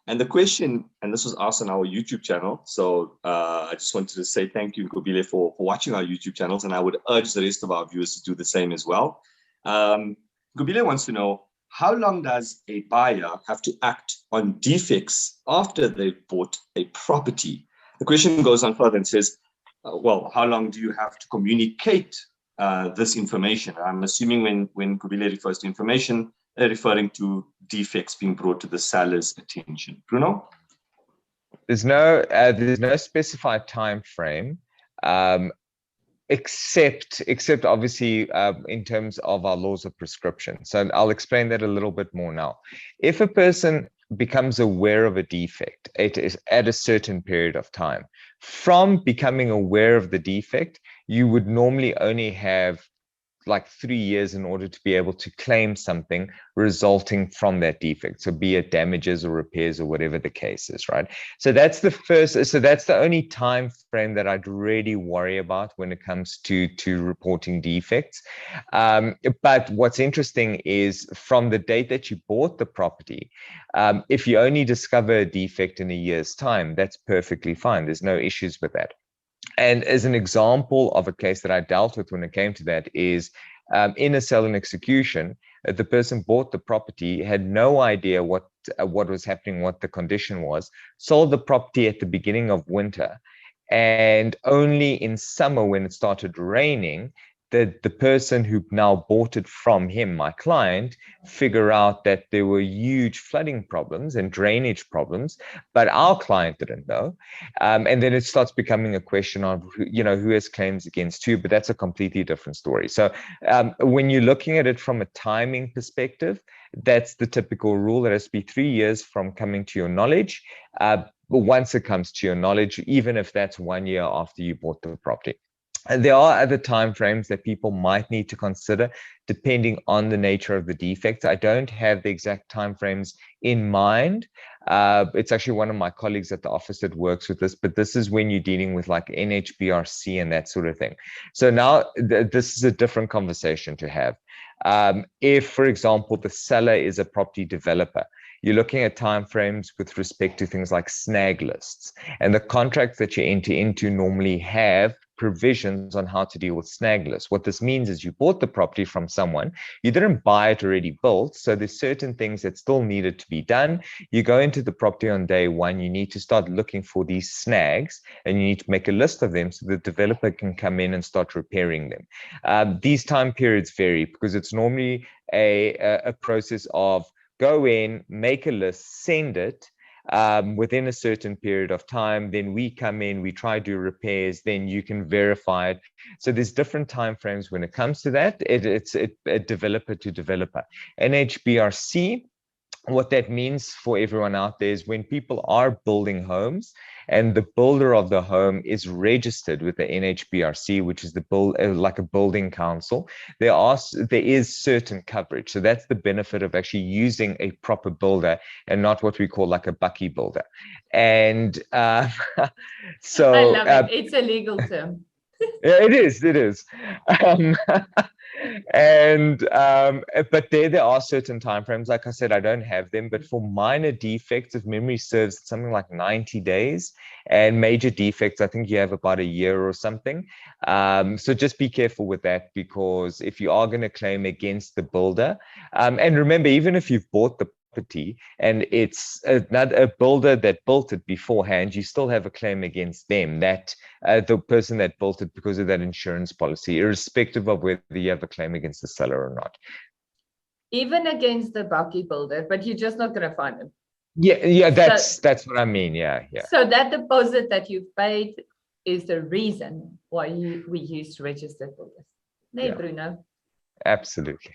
And the question, and this was asked on our YouTube channel, so I just wanted to say thank you, Nkobile, for watching our YouTube channels, and I would urge the rest of our viewers to do the same as well. Nkobile wants to know, how long does a buyer have to act on defects after they've bought a property? The question goes on further and says, well, how long do you have to communicate this information? I'm assuming when Nkobile refers to information, they're referring to defects being brought to the seller's attention. Bruno? There's no specified time frame, except obviously in terms of our laws of prescription. So I'll explain that a little bit more now. If a person becomes aware of a defect, it is at a certain period of time. From becoming aware of the defect, you would normally only have like 3 years in order to be able to claim something resulting from that defect. So be it damages or repairs or whatever the case is, right? So that's the first, so that's the only time frame that I'd really worry about when it comes to reporting defects. But what's interesting is from the date that you bought the property, if you only discover a defect in a year's time, that's perfectly fine. There's no issues with that. And as an example of a case that I dealt with when it came to that is in a sale and execution, the person bought the property, had no idea what was happening, what the condition was, sold the property at the beginning of winter, and only in summer when it started raining, the person who now bought it from him, my client, figure out that there were huge flooding problems and drainage problems, but our client didn't know. And then it starts becoming a question of, who has claims against who, but that's a completely different story. So when you're looking at it from a timing perspective, that's the typical rule. It has to be 3 years from coming to your knowledge. But once it comes to your knowledge, even if that's 1 year after you bought the property. And there are other timeframes that people might need to consider depending on the nature of the defect. I don't have the exact timeframes in mind. It's actually one of my colleagues at the office that works with this, but this is when you're dealing with like NHBRC and that sort of thing. So now this is a different conversation to have. If, for example, the seller is a property developer, you're looking at timeframes with respect to things like snag lists, and the contracts that you enter into normally have provisions on how to deal with snag lists. What this means is you bought the property from someone, you didn't buy it already built, so there's certain things that still needed to be done. You go into the property on day one, you need to start looking for these snags, and you need to make a list of them so the developer can come in and start repairing them. These time periods vary because it's normally a process of go in, make a list, send it, within a certain period of time, then we come in, we try to do repairs, then you can verify it. So there's different timeframes when it comes to that. It's a developer to developer. NHBRC, what that means for everyone out there is when people are building homes and the builder of the home is registered with the NHBRC, which is like a building council, there is certain coverage. So that's the benefit of actually using a proper builder and not what we call like a bucky builder. And so I love it. It's a legal term. Yeah, it is. But there are certain timeframes. Like I said, I don't have them, but for minor defects, if memory serves, it's something like 90 days, and major defects, I think you have about a year or something. So just be careful with that, because if you are going to claim against the builder, and remember, even if you've bought the property and it's a builder that built it beforehand, you still have a claim against them, that the person that built it, because of that insurance policy, irrespective of whether you have a claim against the seller or not. Even against the bucky builder, but you're just not going to find them. Yeah, that's what I mean. Yeah. So that deposit that you've paid is the reason why we use registered builders. Nee, yeah. Bruno. Absolutely.